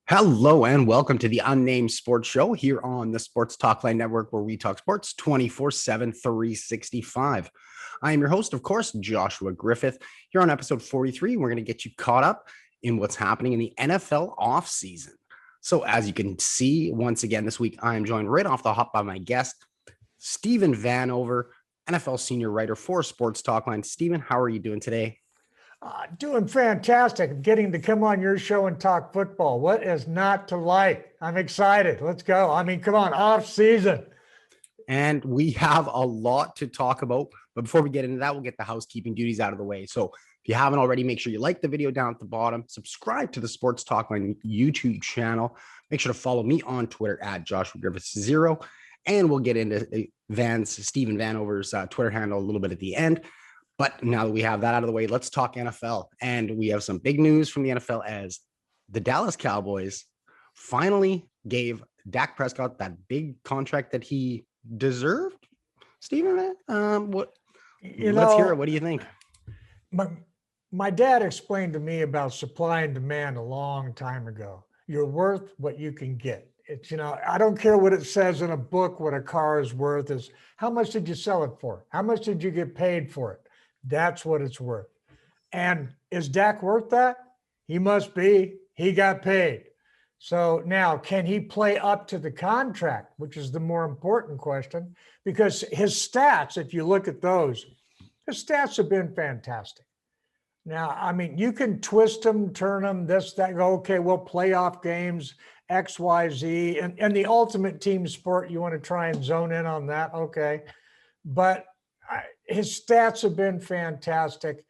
Hello and welcome to the Unnamed Sports Show here on the Sports Talk Line Network, where we talk sports 24/7, 365. I am your host, of course, Joshua Griffith. Here on episode 43, we're going to get you caught up in what's happening in the NFL offseason. So as you can see, once again, this week, I am joined right off the hop by my guest, Stephen Vanover, NFL senior writer for Sports Talk Line. Stephen, how are you doing today? Doing fantastic. Getting to come on your show and talk football. What is not to like? I'm excited. Let's go. I mean, come on, off season. And we have a lot to talk about. But before we get into that, we'll get the housekeeping duties out of the way. So if you haven't already, make sure you like the video down at the bottom, subscribe to the Sports Talk Line YouTube channel. Make sure to follow me on Twitter at Joshua Griffith0. And we'll get into Stephen Vanover's Twitter handle a little bit at the end. But now that we have that out of the way, let's talk NFL. And we have some big news from the NFL as the Dallas Cowboys finally gave Dak Prescott that big contract that he deserved. Stephen, let's hear it. What do you think? My dad explained to me about supply and demand a long time ago. You're worth what you can get. It's, I don't care what it says in a book, what a car is worth is how much did you sell it for? How much did you get paid for it? That's what it's worth. And is Dak worth that? He must be. He got paid. So now, can he play up to the contract, which is the more important question? Because his stats, if you look at those, his stats have been fantastic. Now, I mean, you can twist them, turn them, this, that, go, okay, well, playoff games, X, Y, Z, and the ultimate team sport, you want to try and zone in on that, okay. But his stats have been fantastic.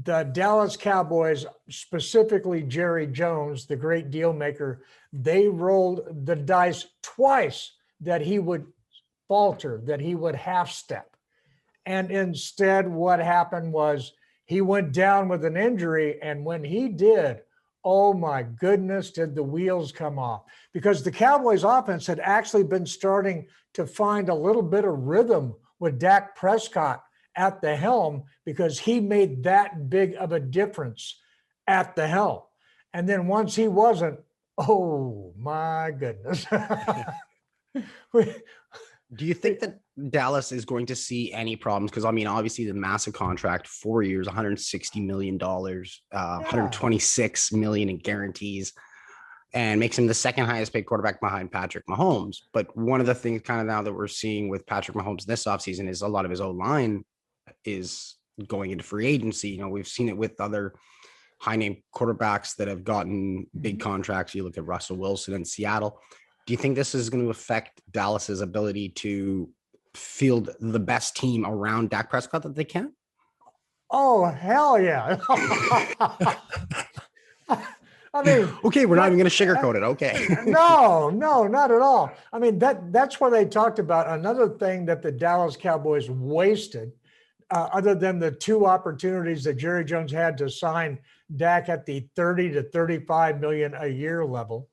The Dallas Cowboys, specifically Jerry Jones, the great deal maker, they rolled the dice twice that he would falter, that he would half step. And instead, what happened was he went down with an injury. And when he did, oh my goodness, did the wheels come off? Because the Cowboys offense had actually been starting to find a little bit of rhythm with Dak Prescott at the helm, because he made that big of a difference at the helm. And then once he wasn't, oh my goodness. Do you think that Dallas is going to see any problems? Because, I mean, obviously the massive contract, 4 years, $160 million, $126 million in guarantees, and makes him the second highest paid quarterback behind Patrick Mahomes. But one of the things kind of now that we're seeing with Patrick Mahomes this offseason is a lot of his O-line is going into free agency. We've seen it with other high-name quarterbacks that have gotten big contracts. You look at Russell Wilson in Seattle. Do you think this is going to affect Dallas's ability to field the best team around Dak Prescott that they can? Oh, hell yeah. I mean, okay, we're not even going to sugarcoat it. Okay. No, not at all. I mean, that's where they talked about another thing that the Dallas Cowboys wasted, other than the two opportunities that Jerry Jones had to sign Dak at the 30 to 35 million a year level.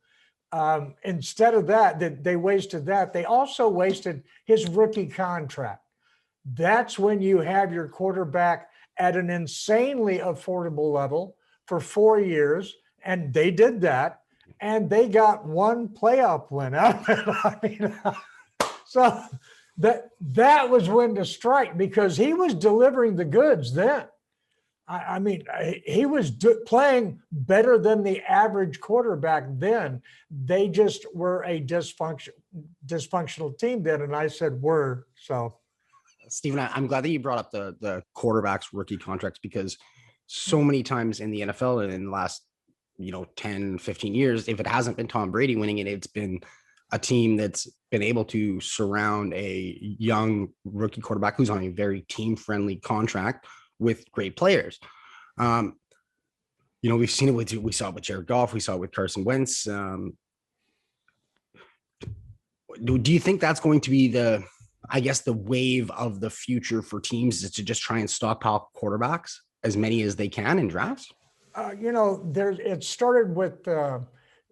Instead of that, they wasted that. They also wasted his rookie contract. That's when you have your quarterback at an insanely affordable level for 4 years. And they did that, and they got one playoff win out of it. I mean, so that was when to strike, because he was delivering the goods then. I mean, he was playing better than the average quarterback then. They just were a dysfunctional team then, and I said were. So, Stephen, I'm glad that you brought up the quarterback's rookie contracts, because so many times in the NFL and in the last 10, 15 years, if it hasn't been Tom Brady winning it, it's been a team that's been able to surround a young rookie quarterback who's on a very team-friendly contract with great players. We've seen it we saw it with Jared Goff, we saw it with Carson Wentz. Do you think that's going to be the wave of the future for teams, is to just try and stockpile quarterbacks, as many as they can in drafts? It started with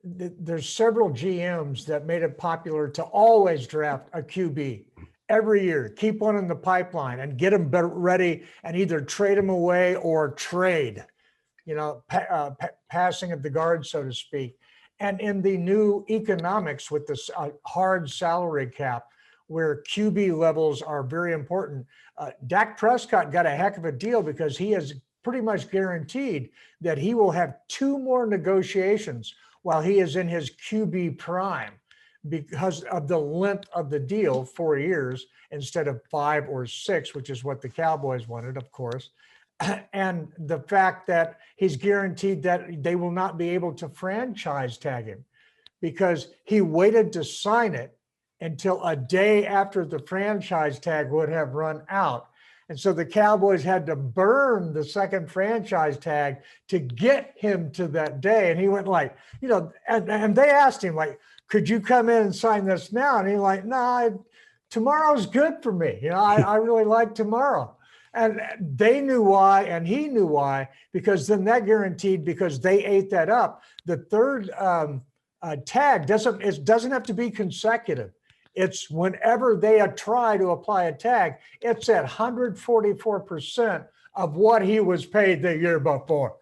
there's several GMs that made it popular to always draft a QB every year, keep one in the pipeline and get them ready, and either trade them away or trade, passing of the guard, so to speak. And in the new economics with this hard salary cap, where QB levels are very important, Dak Prescott got a heck of a deal because he is pretty much guaranteed that he will have 2 more negotiations while he is in his QB prime because of the length of the deal, 4 years instead of 5 or 6, which is what the Cowboys wanted, of course. And the fact that he's guaranteed that they will not be able to franchise tag him because he waited to sign it until a day after the franchise tag would have run out. And so the Cowboys had to burn the second franchise tag to get him to that day. And he went like, and they asked him like, could you come in and sign this now? And he's like, nah, tomorrow's good for me. I really like tomorrow. And they knew why, and he knew why, because then that guaranteed, because they ate that up. The third tag doesn't have to be consecutive. It's whenever they try to apply a tag, it's at 144% of what he was paid the year before.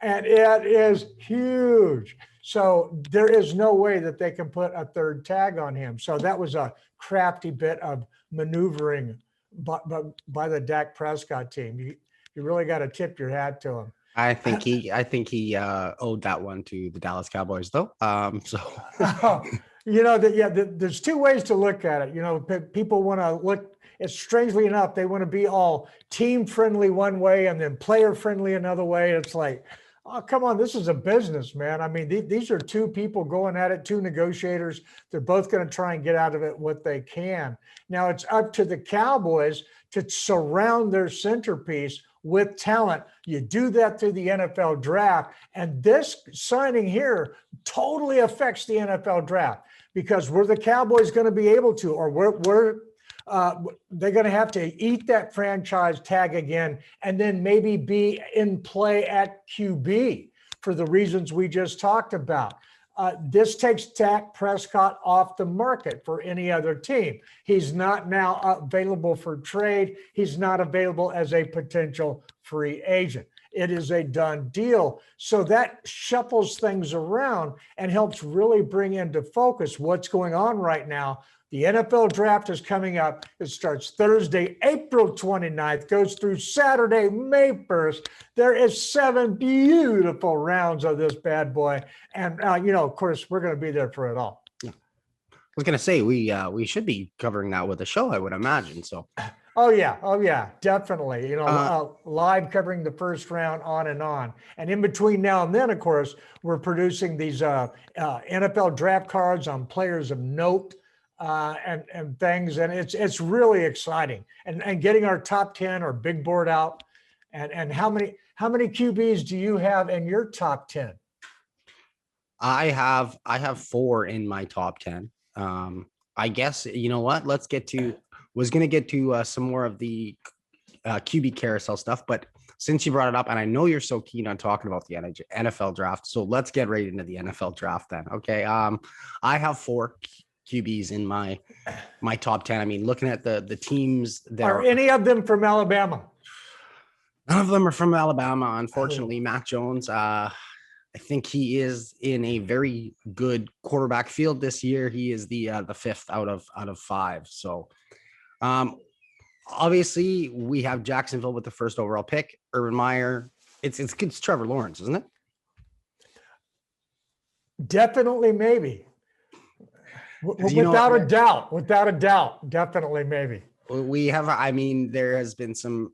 And it is huge. So there is no way that they can put a third tag on him. So that was a crafty bit of maneuvering by the Dak Prescott team. You really got to tip your hat to him. I think he owed that one to the Dallas Cowboys, though. There's 2 ways to look at it. People want to look. It's strangely enough, they want to be all team friendly one way and then player friendly another way. It's like, oh, come on, this is a business, man. I mean, these are 2 people going at it, 2 negotiators. They're both going to try and get out of it what they can. Now it's up to the Cowboys to surround their centerpiece with talent. You do that through the NFL draft. And this signing here totally affects the NFL draft because were the Cowboys going to be able to, or they're going to have to eat that franchise tag again and then maybe be in play at QB for the reasons we just talked about. This takes Dak Prescott off the market for any other team. He's not now available for trade. He's not available as a potential free agent. It is a done deal. So that shuffles things around and helps really bring into focus what's going on right now. The NFL draft is coming up. It starts Thursday, April 29th, goes through Saturday, May 1st. There is 7 beautiful rounds of this bad boy. And, of course, we're going to be there for it all. I was going to say, we should be covering that with a show, I would imagine. So. Oh, yeah, definitely. Live covering the first round on and on. And in between now and then, of course, we're producing these NFL draft cards on players of note. And things, and it's really exciting. And getting our top 10 or big board out. And how many QBs do you have in your top 10? I have 4 in my top 10. I guess you know what? Was going to get to some more of the QB carousel stuff, but since you brought it up, and I know you're so keen on talking about the NFL draft, so let's get right into the NFL draft then. Okay, I have 4 QBs in my top 10. I mean, looking at the teams that are any of them from Alabama? None of them are from Alabama. Unfortunately, Mac Jones, I think he is in a very good quarterback field this year. He is the 5th out of 5. So obviously we have Jacksonville with the 1st overall pick. Urban Meyer. It's Trevor Lawrence, isn't it? Definitely, maybe. Without a doubt, definitely, maybe. We have, there has been some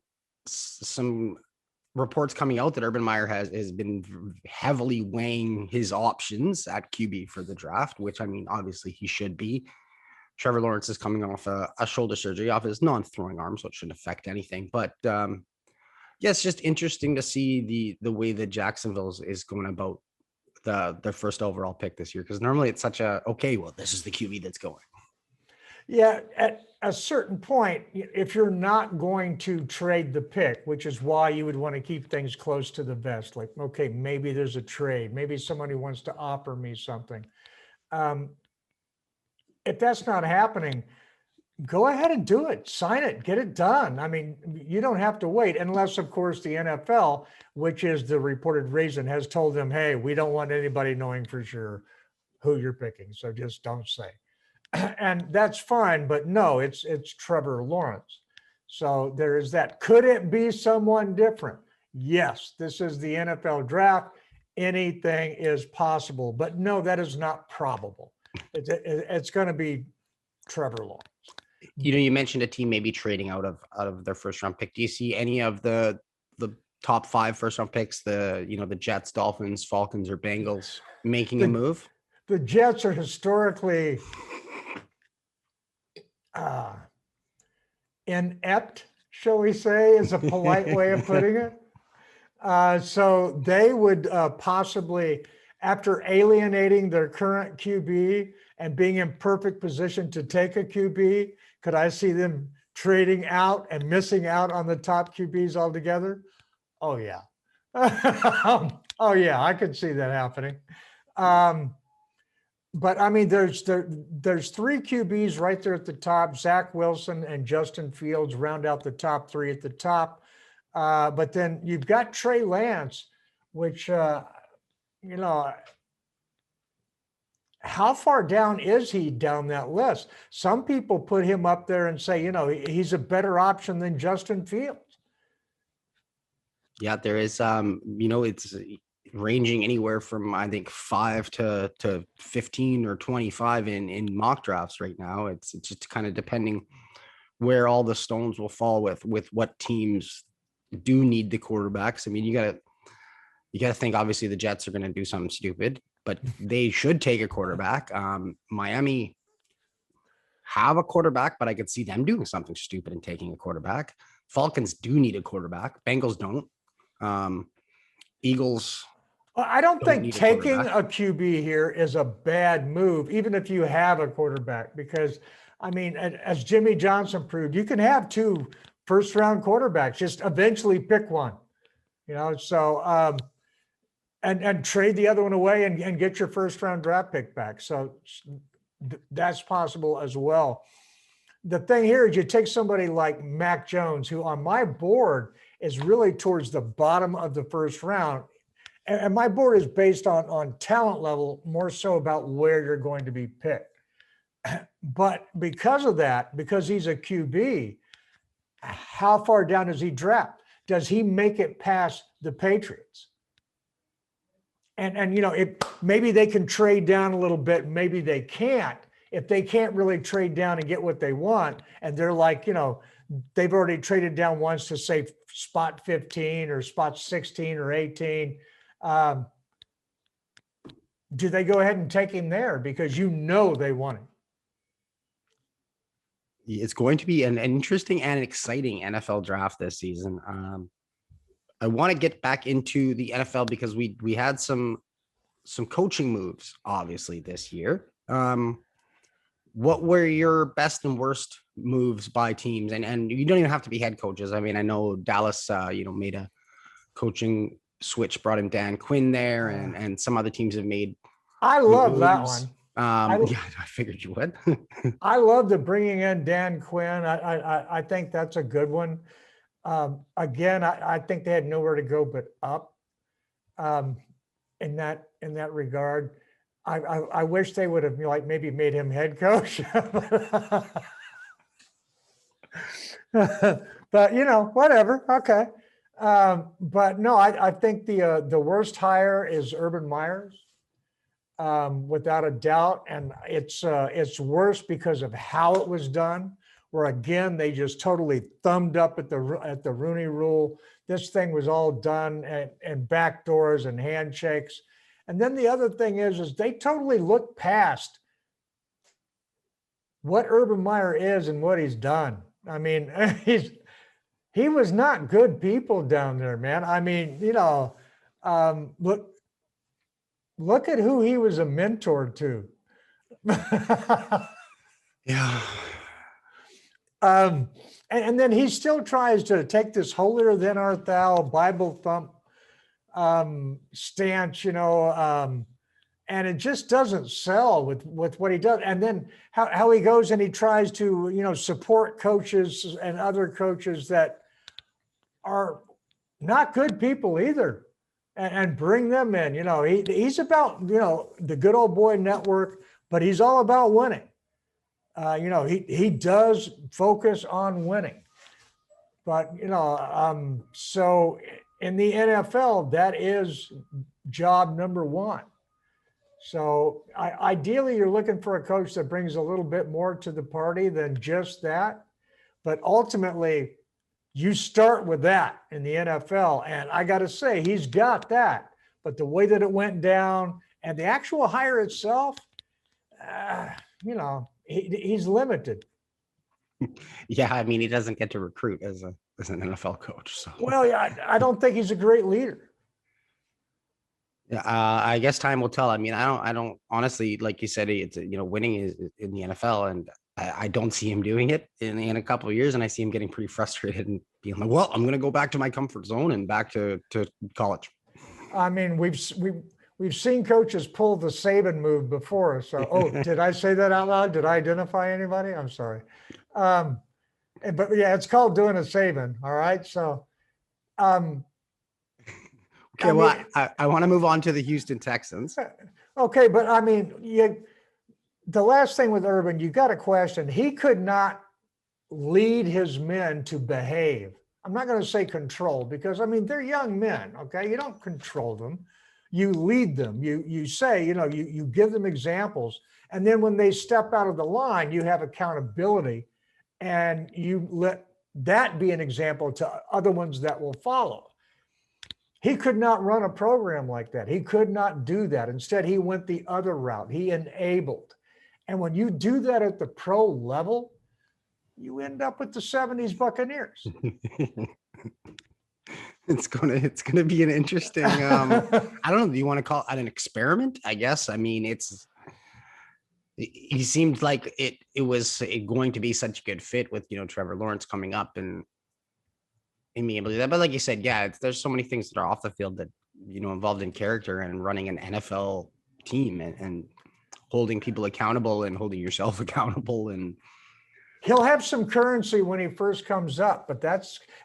reports coming out that Urban Meyer has been heavily weighing his options at QB for the draft, which, obviously he should be. Trevor Lawrence is coming off a shoulder surgery off his non-throwing arm, so it shouldn't affect anything. But it's just interesting to see the way that Jacksonville is going about their 1st overall pick this year, because normally it's such this is the QB that's going. Yeah, at a certain point, if you're not going to trade the pick, which is why you would want to keep things close to the vest, like, okay, maybe there's a trade, maybe somebody wants to offer me something. If that's not happening, go ahead and do it. Sign it. Get it done. You don't have to wait unless, of course, the NFL, which is the reported reason, has told them, hey, we don't want anybody knowing for sure who you're picking, so just don't say. And that's fine, but no, it's Trevor Lawrence. So there is that. Could it be someone different? Yes, this is the NFL draft. Anything is possible, but no, that is not probable. It's going to be Trevor Lawrence. You mentioned a team maybe trading out of their first round pick. Do you see any of the top 5 first round picks, the Jets, Dolphins, Falcons, or Bengals making a move? The Jets are historically inept, shall we say, is a polite way of putting it. So they would possibly, after alienating their current QB and being in perfect position to take a QB, could I see them trading out and missing out on the top QBs altogether? Oh, yeah. Oh, yeah, I could see that happening. But I mean, there's 3 QBs right there at the top. Zach Wilson and Justin Fields round out the top 3 at the top. But then you've got Trey Lance, which, how far down is he down that list? Some people put him up there and say, he's a better option than Justin Fields. Yeah, there is, it's ranging anywhere from, I think, 5 to 15 or 25 in mock drafts right now. It's just kind of depending where all the stones will fall with what teams do need the quarterbacks. I mean, you gotta think, obviously the Jets are going to do something stupid, but they should take a quarterback. Miami have a quarterback, but I could see them doing something stupid and taking a quarterback. Falcons do need a quarterback. Bengals don't. Eagles. I don't think taking a QB here is a bad move, even if you have a quarterback, because I mean, as Jimmy Johnson proved, you can have 2 first-round quarterbacks. Just eventually pick one, So and trade the other one away and get your first-round draft pick back. So that's possible as well. The thing here is you take somebody like Mac Jones, who on my board is really towards the bottom of the first round. And my board is based on talent level, more so about where you're going to be picked. But because of that, because he's a QB, how far down does he draft? Does he make it past the Patriots? And maybe they can trade down a little bit, maybe they can't. If they can't really trade down and get what they want, and they're like, they've already traded down once to say spot 15 or spot 16 or 18. Do they go ahead and take him there because they want him? It's going to be an interesting and exciting NFL draft this season. I want to get back into the NFL because we had some coaching moves, obviously, this year. What were your best and worst moves by teams? And you don't even have to be head coaches. I mean, I know Dallas, made a coaching switch, brought in Dan Quinn there, and some other teams have made. I love that one. Yeah, I figured you would. I love the bringing in Dan Quinn. I think that's a good one. Again, I think they had nowhere to go but up. In that regard, I wish they would have maybe made him head coach. But whatever. Okay. But no, I think the worst hire is Urban Meyers. Without a doubt. And it's worse because of how it was done, where again, they just totally thumbed up at the Rooney Rule. This thing was all done and back doors and handshakes. And then the other thing is they totally looked past what Urban Meyer is and what he's done. I mean, he was not good people down there, man. I mean, look at who he was a mentor to. Yeah. And then he still tries to take this holier than thou Bible thump stance, and it just doesn't sell with what he does. And then how he goes and he tries to, support coaches and other coaches that are not good people either. and bring them in. He's about, the good old boy network, but he's all about winning. He does focus on winning. But, so in the NFL, that is job number one. So ideally, you're looking for a coach that brings a little bit more to the party than just that. But ultimately, you start with that in the NFL. And I got to say, he's got that. But the way that it went down and the actual hire itself, he's limited. Yeah, I mean, he doesn't get to recruit as an NFL coach. So well, yeah, I don't think he's a great leader. Yeah, I guess time will tell. I mean, I don't honestly, like you said, it's winning is in the NFL, and I don't see him doing it in a couple of years, and I see him getting pretty frustrated and being like, "Well, I'm going to go back to my comfort zone and back to college." I mean, we've seen coaches pull the Saban move before. So, did I say that out loud? Did I identify anybody? I'm sorry. But yeah, it's called doing a Saban. All right, so. Okay, well, I want to move on to the Houston Texans. Okay, but I mean, the last thing with Urban, you got to question, he could not lead his men to behave. I'm not going to say control because, I mean, they're young men, okay? You don't control them. You lead them. You say, you give them examples. And then when they step out of the line, you have accountability and you let that be an example to other ones that will follow. He could not run a program like that. He could not do that. Instead, he went the other route. He enabled. And when you do that at the pro level, you end up with the 70s Buccaneers. It's gonna be an interesting I don't know, do you want to call it an experiment? I guess. I mean, he seemed like it was going to be such a good fit with Trevor Lawrence coming up and being able to do that. But like you said, yeah, there's so many things that are off the field that involved in character and running an NFL team and holding people accountable and holding yourself accountable. And he'll have some currency when he first comes up, but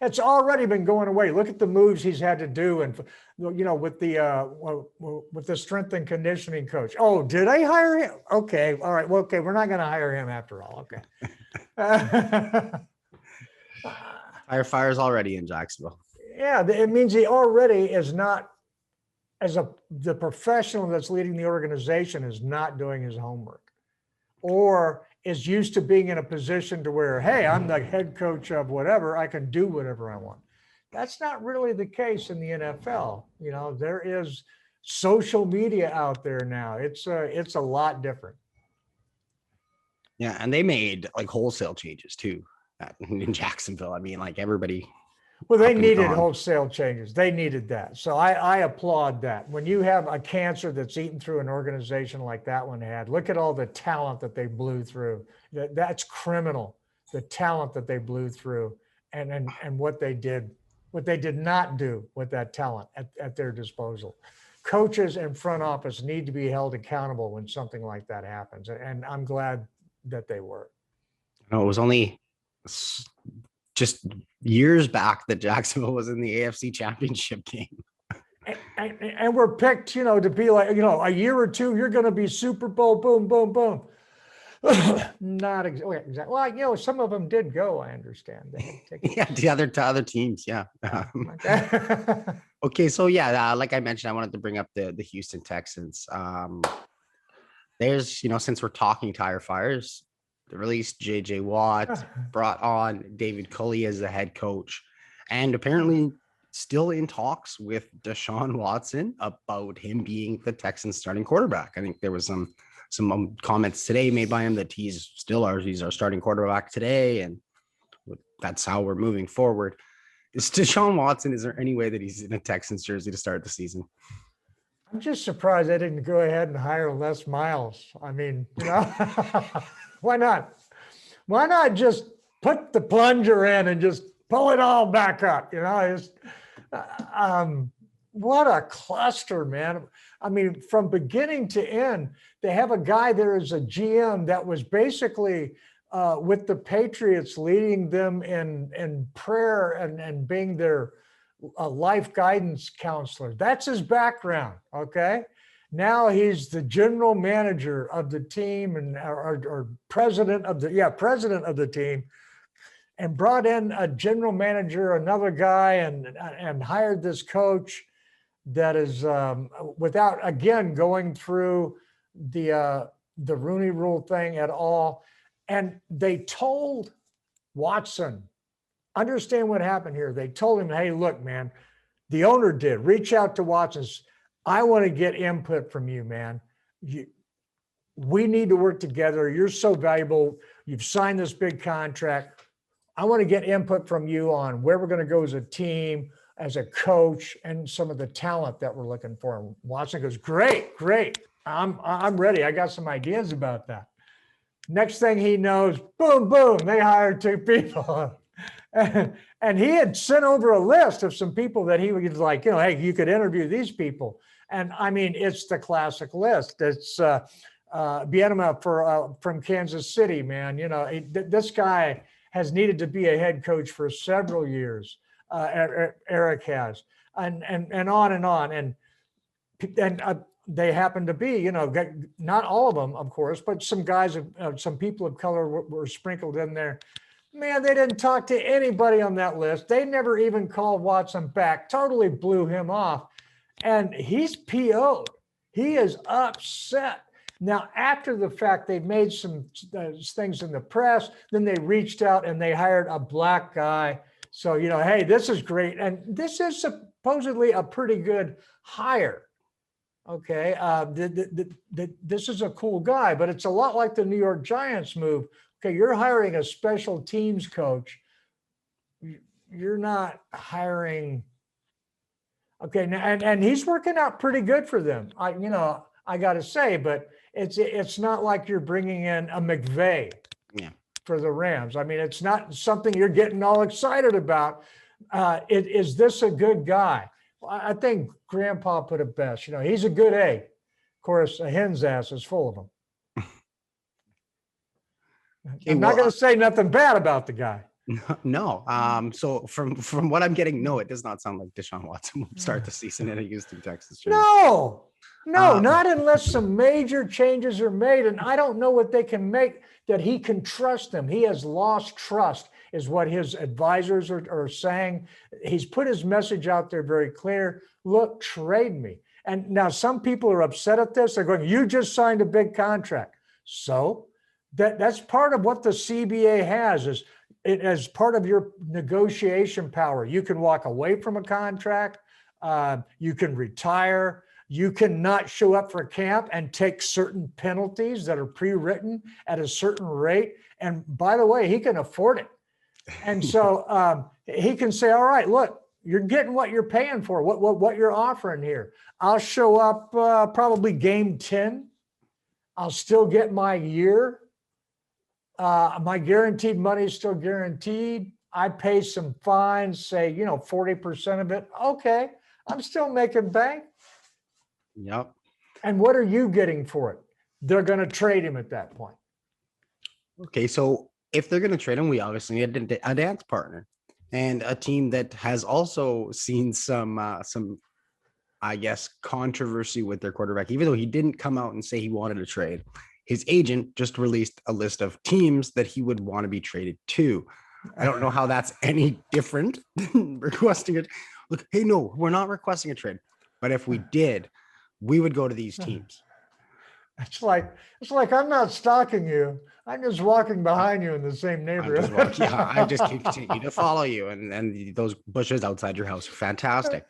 it's already been going away. Look at the moves he's had to do, and with the strength and conditioning coach. Oh, did I hire him? Okay, all right. Well, okay, we're not going to hire him after all. Okay. Fire's already in Jacksonville. Yeah, it means he already is not, the professional that's leading the organization is not doing his homework, or is used to being in a position to where, hey, I'm the head coach of whatever, I can do whatever I want. That's not really the case in the NFL. There is social media out there now. It's a lot different. Yeah, and they made like wholesale changes too in Jacksonville. I mean, like everybody. Well, they needed wholesale changes. They needed that. So I applaud that. When you have a cancer that's eaten through an organization like that one had, look at all the talent that they blew through. That's criminal, the talent that they blew through and what they did not do with that talent at their disposal. Coaches and front office need to be held accountable when something like that happens. And I'm glad that they were. No, it was only just years back that Jacksonville was in the AFC Championship game. And we're picked, to be like, a year or two, you're going to be Super Bowl, boom, boom, boom. Not exactly. Well, some of them did go, I understand. Yeah, to other teams, yeah. Okay, so yeah, like I mentioned, I wanted to bring up the Houston Texans. There's, since we're talking tire fires, they released J.J. Watt, brought on David Culley as the head coach, and apparently still in talks with Deshaun Watson about him being the Texans starting quarterback. I think there was some comments today made by him that he's our starting quarterback today, and that's how we're moving forward. Is Deshaun Watson, is there any way that he's in a Texans jersey to start the season? I'm just surprised they didn't go ahead and hire Les Miles. I mean, why not? Why not just put the plunger in and just pull it all back up? What a cluster, man. I mean, from beginning to end, they have a guy there as a GM that was basically with the Patriots, leading them in prayer and being their a life guidance counselor. That's his background. Okay. Now he's the general manager of the team and or president of the team, and brought in a general manager, another guy, and hired this coach that is without, again, going through the Rooney Rule thing at all. And they told Watson, understand what happened here. They told him, hey, look, man, the owner did reach out to Watson. I want to get input from you, man. We need to work together. You're so valuable. You've signed this big contract. I want to get input from you on where we're going to go as a team, as a coach, and some of the talent that we're looking for. And Watson goes, great. I'm ready. I got some ideas about that. Next thing he knows, boom, they hired 2 people. And he had sent over a list of some people that he was like, hey, you could interview these people. And I mean, it's the classic list. It's Bienema from Kansas City, man. This guy has needed to be a head coach for several years. Eric has, and on and on. And they happen to be, not all of them, of course, but some guys, some people of color were sprinkled in there. Man, they didn't talk to anybody on that list. They never even called Watson back, totally blew him off. And he's PO'd. He is upset. Now, after the fact, they made some things in the press. Then they reached out and they hired a black guy. So, hey, this is great. And this is supposedly a pretty good hire. Okay. This is a cool guy, but it's a lot like the New York Giants move. Okay, you're hiring a special teams coach. You're not hiring. Okay, and he's working out pretty good for them. I got to say, but it's not like you're bringing in a McVay for the Rams. I mean, it's not something you're getting all excited about. Is this a good guy? Well, I think Grandpa put it best. He's a good egg. Of course, a hen's ass is full of them. I'm not going to say nothing bad about the guy. No. So from what I'm getting, no, it does not sound like Deshaun Watson will start the season in a Houston, Texas. No, not unless some major changes are made. And I don't know what they can make that he can trust them. He has lost trust, is what his advisors are saying. He's put his message out there very clear. Look, trade me. And now some people are upset at this. They're going, you just signed a big contract. So that's part of what the CBA has, is it as part of your negotiation power. You can walk away from a contract. You can retire. You can not show up for camp and take certain penalties that are pre-written at a certain rate. And by the way, he can afford it. And so he can say, all right, look, you're getting what you're paying for, what you're offering here. I'll show up probably game 10. I'll still get my year. My guaranteed money is still guaranteed. I pay some fines, say, 40% of it. Okay, I'm still making bank. Yep. And what are you getting for it? They're going to trade him at that point. Okay, so if they're going to trade him, we obviously need a dance partner, and a team that has also seen some, I guess, controversy with their quarterback. Even though he didn't come out and say he wanted to trade, his agent just released a list of teams that he would want to be traded to. I don't know how that's any different than requesting it. Look, hey, no, we're not requesting a trade, but if we did, we would go to these teams. It's like I'm not stalking you. I'm just walking behind you in the same neighborhood. I just continue to follow you, and those bushes outside your house are fantastic.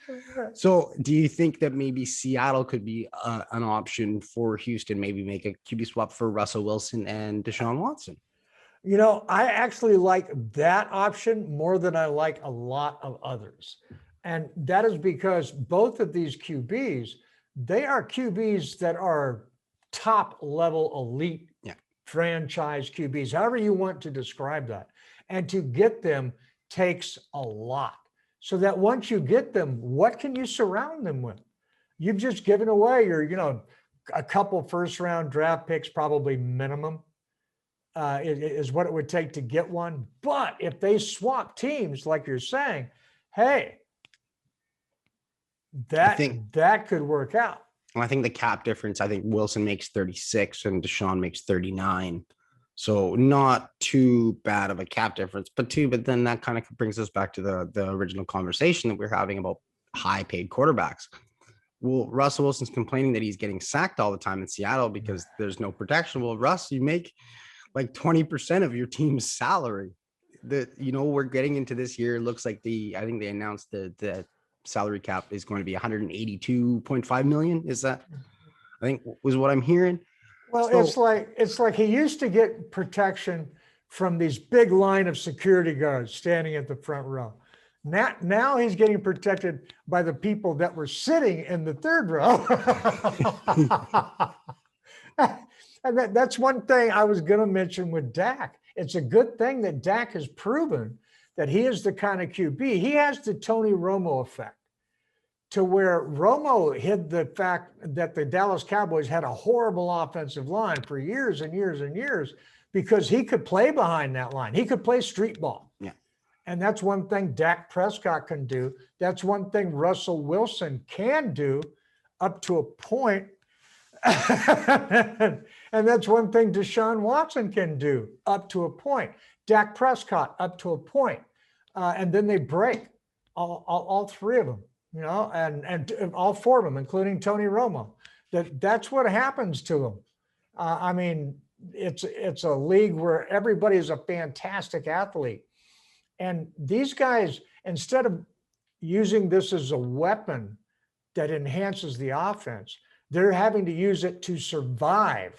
So do you think that maybe Seattle could be an option for Houston, maybe make a QB swap for Russell Wilson and Deshaun Watson? I actually like that option more than I like a lot of others. And that is because both of these QBs, they are QBs that are top level elite franchise QBs, however you want to describe that. And to get them takes a lot. So that once you get them, what can you surround them with? You've just given away your, a couple first round draft picks, probably minimum, is what it would take to get one. But if they swap teams, like you're saying, hey, that could work out. I think the cap difference, I think Wilson makes 36 and Deshaun makes 39. So not too bad of a cap difference, but then that kind of brings us back to the original conversation that we're having about high paid quarterbacks. Well, Russell Wilson's complaining that he's getting sacked all the time in Seattle because there's no protection. Well, Russ, you make like 20% of your team's salary. We're getting into this year. It looks like I think they announced the salary cap is going to be 182.5 million. Is that, I think, was what I'm hearing. Well, so, it's like he used to get protection from these big line of security guards standing at the front row. Now he's getting protected by the people that were sitting in the third row. And that's one thing I was going to mention with Dak. It's a good thing that Dak has proven that he is the kind of QB. He has the Tony Romo effect, to where Romo hid the fact that the Dallas Cowboys had a horrible offensive line for years and years and years because he could play behind that line. He could play street ball. Yeah. And that's one thing Dak Prescott can do. That's one thing Russell Wilson can do up to a point. And that's one thing Deshaun Watson can do up to a point. Dak Prescott up to a point. And then they break, all three of them, and all four of them, including Tony Romo. That's what happens to them. I mean, it's a league where everybody is a fantastic athlete. And these guys, instead of using this as a weapon that enhances the offense, they're having to use it to survive.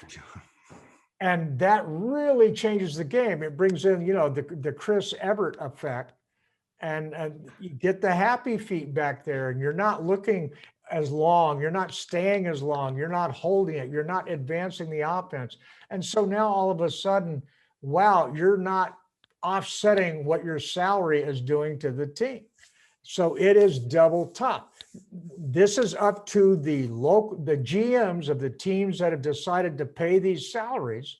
And that really changes the game. It brings in, the Chris Everett effect, and you get the happy feet back there, and you're not looking as long. You're not staying as long. You're not holding it. You're not advancing the offense. And so now all of a sudden, wow, you're not offsetting what your salary is doing to the team. So it is double tough. This is up to the GMs of the teams that have decided to pay these salaries.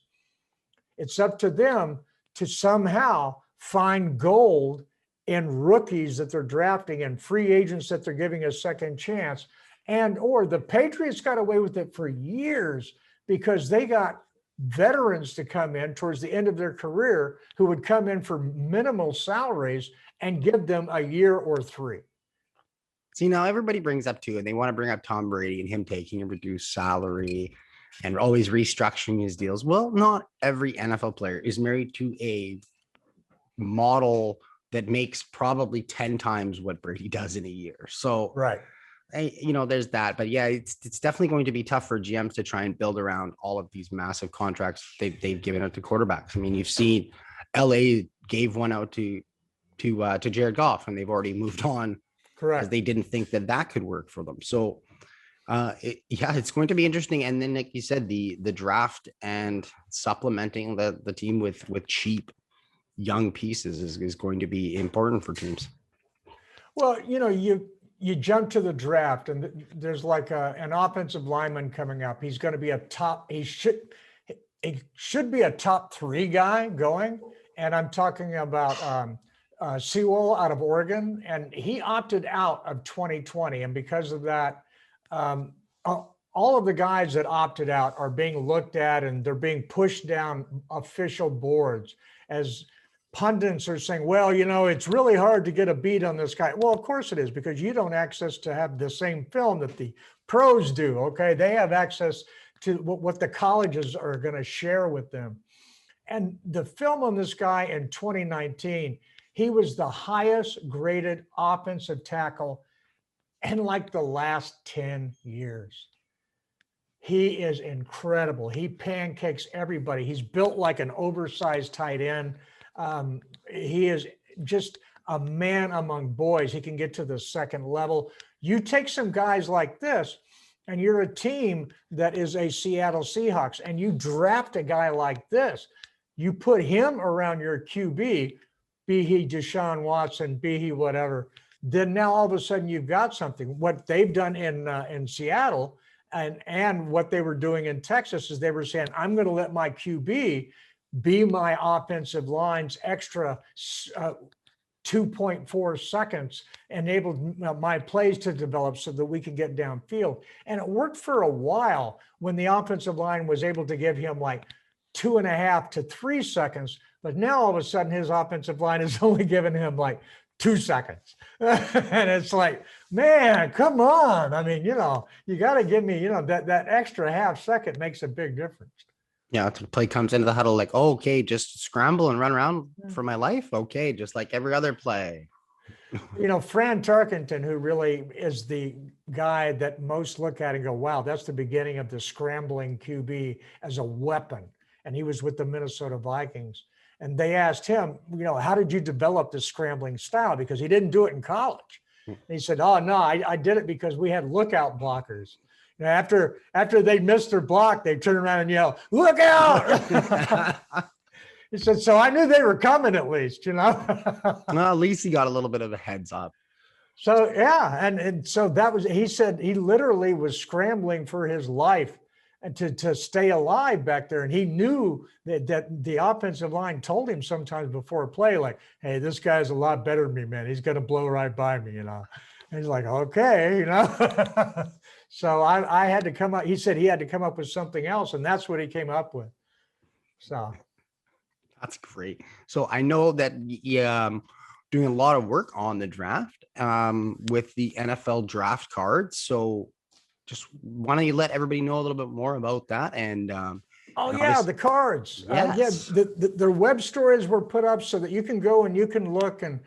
It's up to them to somehow find gold in rookies that they're drafting and free agents that they're giving a second chance. Or the Patriots got away with it for years because they got veterans to come in towards the end of their career who would come in for minimal salaries and give them a year or three. See, now everybody brings up too, and they want to bring up Tom Brady and him taking a reduced salary and always restructuring his deals. Well, not every NFL player is married to a model that makes probably 10 times what Brady does in a year. So, right. There's that. But yeah, it's definitely going to be tough for GMs to try and build around all of these massive contracts they've given out to quarterbacks. I mean, you've seen LA gave one out to Jared Goff, and they've already moved on. Correct. Because they didn't think that could work for them. So, it's going to be interesting. And then, like you said, the draft and supplementing the team with cheap young pieces is going to be important for teams. Well, you jump to the draft, and there's like an offensive lineman coming up. He's going to be he should be a top 3 guy going. And I'm talking about Sewell out of Oregon, and he opted out of 2020. And because of that, all of the guys that opted out are being looked at, and they're being pushed down official boards as pundits are saying, well, it's really hard to get a beat on this guy. Well, of course it is, because you don't access to have the same film that the pros do. Okay. They have access to what the colleges are going to share with them. And the film on this guy in 2019, he was the highest graded offensive tackle in like the last 10 years. He is incredible. He pancakes everybody. He's built like an oversized tight end. He is just a man among boys. He can get to the second level. You take some guys like this, and you're a team that is a Seattle Seahawks, and you draft a guy like this. You put him around your QB, be he Deshaun Watson, be he whatever, then now all of a sudden you've got something. What they've done in Seattle and what they were doing in Texas is they were saying, I'm going to let my QB be my offensive line's extra 2.4 seconds enabled my plays to develop so that we can get downfield. And it worked for a while when the offensive line was able to give him like 2.5 to 3 seconds. But now all of a sudden his offensive line is only giving him like 2 seconds. And it's like, man, come on. I mean, you got to give me, that extra half second makes a big difference. Yeah, the play comes into the huddle like, oh, okay, just scramble and run around for my life. Okay, just like every other play. Fran Tarkenton, who really is the guy that most look at and go, wow, that's the beginning of the scrambling QB as a weapon. And he was with the Minnesota Vikings. And they asked him, how did you develop this scrambling style? Because he didn't do it in college. And he said, oh, no, I did it because we had lookout blockers. After they missed their block, they turn around and yell, look out. He said, so I knew they were coming at least, Well, at least he got a little bit of a heads up. So, yeah. And so he said he literally was scrambling for his life and to stay alive back there. And he knew that the offensive line told him sometimes before a play, like, hey, this guy's a lot better than me, man. He's going to blow right by me, And he's like, okay, So I had to come up. He said he had to come up with something else, and that's what he came up with. So that's great. So I know that doing a lot of work on the draft with the NFL draft cards. So just why don't you let everybody know a little bit more about that? And the cards. Yes. Their web stories were put up so that you can go and you can look and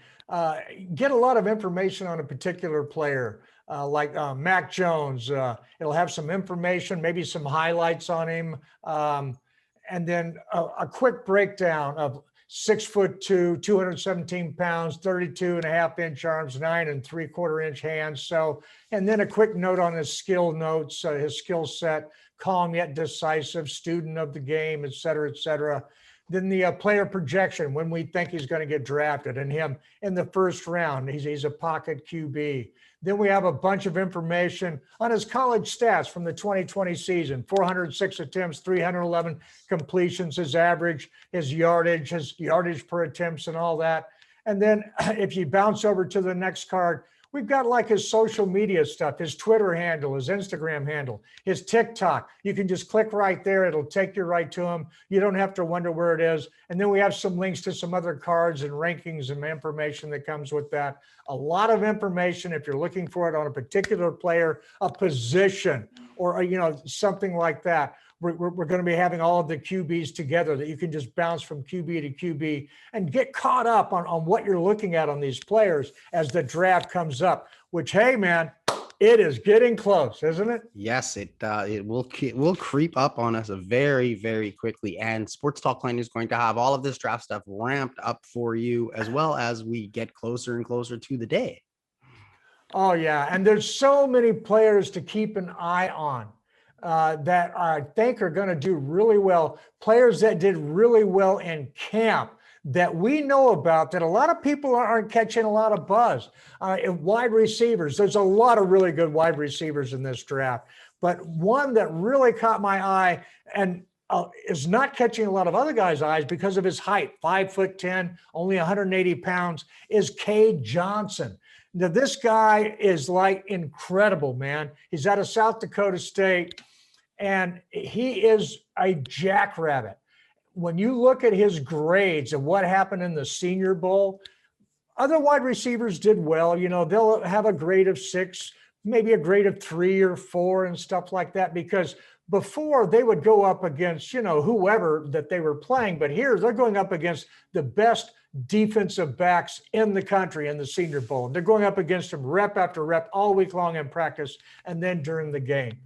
get a lot of information on a particular player. Like Mac Jones, it'll have some information, maybe some highlights on him, and then a quick breakdown of 6'2", 217 pounds, 32.5-inch arms, 9 3/4-inch hands. So, and then a quick note on his skill notes, his skill set, calm yet decisive, student of the game, et cetera, et cetera. Then the player projection, when we think he's going to get drafted, and him in the first round, he's a pocket QB. Then we have a bunch of information on his college stats from the 2020 season, 406 attempts, 311 completions, his average, his yardage per attempts and all that. And then if you bounce over to the next card, we've got like his social media stuff, his Twitter handle, his Instagram handle, his TikTok. You can just click right there. It'll take you right to him. You don't have to wonder where it is. And then we have some links to some other cards and rankings and information that comes with that. A lot of information if you're looking for it on a particular player, a position, or something like that. We're going to be having all of the QBs together that you can just bounce from QB to QB and get caught up on what you're looking at on these players as the draft comes up, which, hey, man, it is getting close, isn't it? Yes, it will creep up on us very, very quickly. And Sports Talk Line is going to have all of this draft stuff ramped up for you as well as we get closer and closer to the day. Oh, yeah. And there's so many players to keep an eye on. That I think are going to do really well. Players that did really well in camp that we know about that a lot of people aren't catching a lot of buzz. Wide receivers, there's a lot of really good wide receivers in this draft. But one that really caught my eye and is not catching a lot of other guys' eyes because of his height, 5'10", only 180 pounds, is Cade Johnson. Now, this guy is like incredible, man. He's out of South Dakota State. And he is a jackrabbit. When you look at his grades and what happened in the Senior Bowl, other wide receivers did well. They'll have a grade of 6, maybe a grade of 3 or 4 and stuff like that, because before they would go up against, whoever that they were playing. But here they're going up against the best defensive backs in the country in the Senior Bowl. They're going up against them rep after rep all week long in practice and then during the game.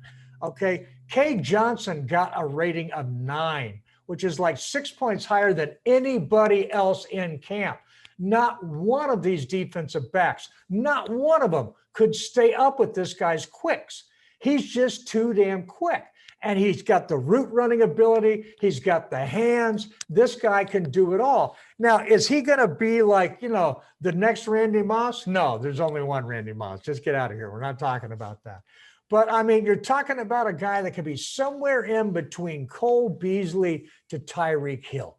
Okay. Cade Johnson got a rating of 9, which is like 6 points higher than anybody else in camp. Not one of these defensive backs, not one of them could stay up with this guy's quicks. He's just too damn quick. And he's got the route running ability. He's got the hands. This guy can do it all. Now, is he going to be like, the next Randy Moss? No, there's only one Randy Moss. Just get out of here. We're not talking about that. But, I mean, you're talking about a guy that could be somewhere in between Cole Beasley to Tyreek Hill.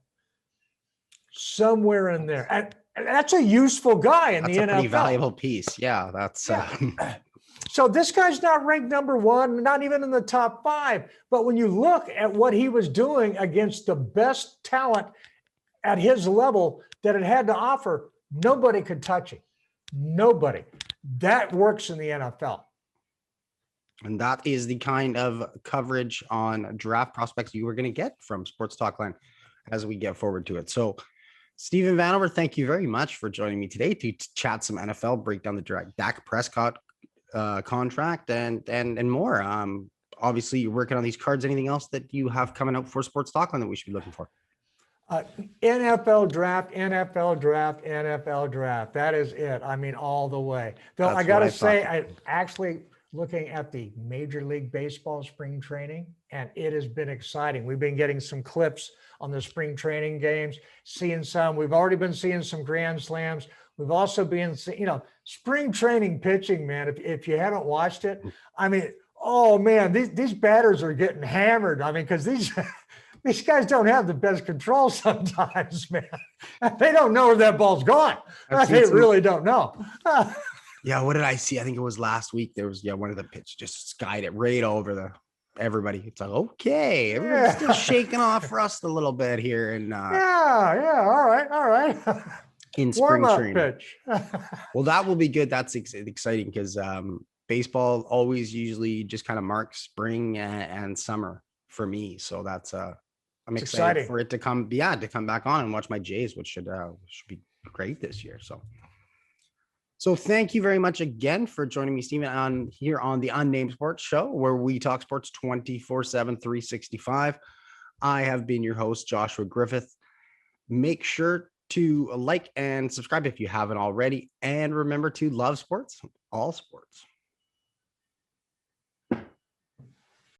Somewhere in there. That's a useful guy in That's the a NFL. pretty valuable piece. Yeah, that's So this guy's not ranked number one, not even in the top 5. But when you look at what he was doing against the best talent at his level that it had to offer, nobody could touch him. Nobody. That works in the NFL. And that is the kind of coverage on draft prospects you were going to get from Sports Talkline as we get forward to it. So, Stephen Vanover, thank you very much for joining me today to chat some NFL, break down the direct Dak Prescott contract and more. Obviously, you're working on these cards. Anything else that you have coming up for Sports Talkline that we should be looking for? NFL draft, NFL draft, NFL draft. That is it. I mean, all the way. Though I got to say, I actually looking at the Major League Baseball spring training, and it has been exciting. We've been getting some clips on the spring training games, seeing some. We've already been seeing some grand slams. We've also been, spring training pitching, man. If you haven't watched it, I mean, oh man, these batters are getting hammered. I mean, because these guys don't have the best control sometimes, man. They don't know where that ball's gone. They really don't know. Yeah, what did I see? I think it was last week. There was one of the pitch just skied it right over everybody. It's like, okay, everyone's still shaking off rust a little bit here. And all right. In spring training. Pitch. Well, that will be good. That's exciting because baseball always usually just kind of marks spring and summer for me. So that's I'm excited for it to come back on and watch my Jays, which should be great this year. So thank you very much again for joining me, Stephen, here on the Unnamed Sports Show, where we talk sports 24/7, 365. I have been your host, Joshua Griffith. Make sure to like and subscribe if you haven't already. And remember to love sports, all sports.